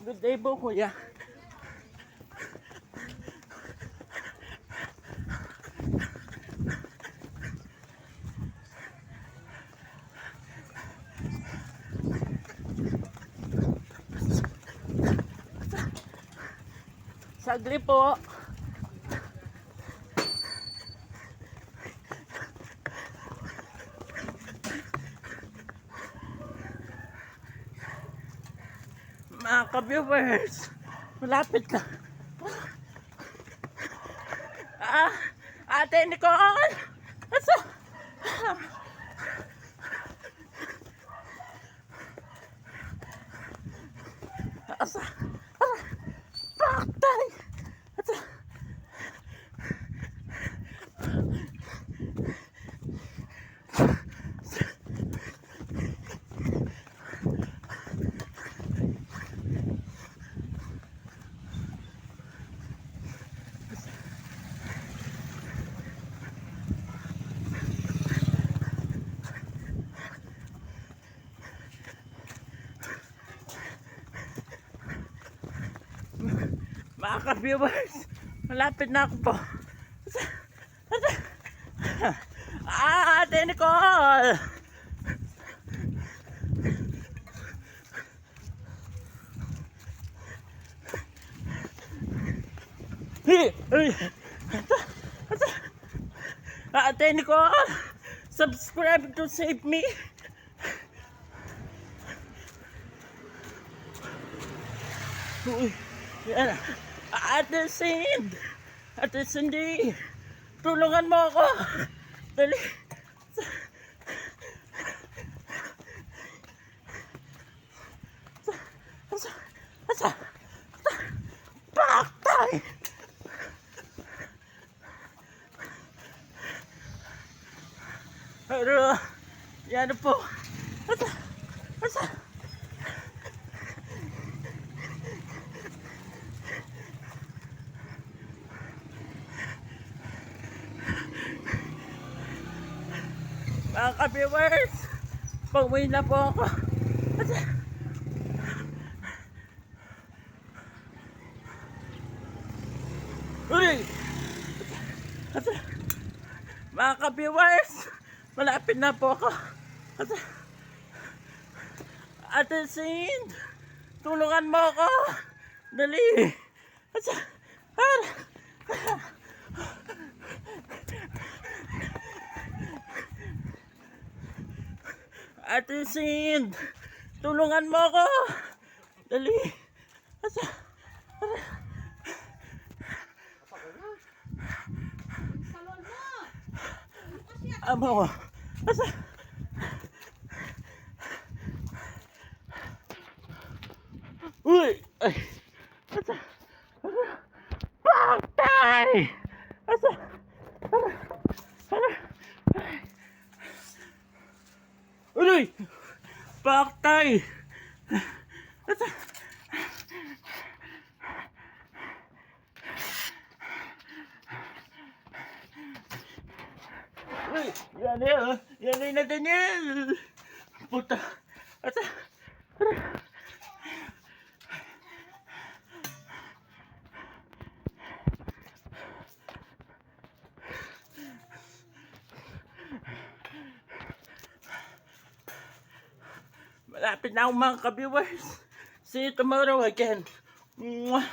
Good day po, kuya. Sagli po. Mga ka-viewers, malapit na. Ate Nicole! Asa? Asa? Paktay! Asa? Mga ka-viewers, malapit na ako po. Ate Nicole! Ate Nicole! Subscribe to save me! Uy, yan. Ate Cindy! Ate Cindy! Tulungan mo ako! Dali! Asa? Paktay! Pero, yan po. Asa? Mga ka-viewers, pauwi na po ako. Uy! Mga ka-viewers, malapit na po ako. Ate Sin, tulungan mo ako. Dali. Ate Sin, tulungan mo ako. Dali. Amo. Uy! Ay! Patay! Uy! Paktay! Uy! Yan eh! Yan eh na Daniel! Puta! Malapit na ako mga ka-viewers. See you tomorrow again. Mwah!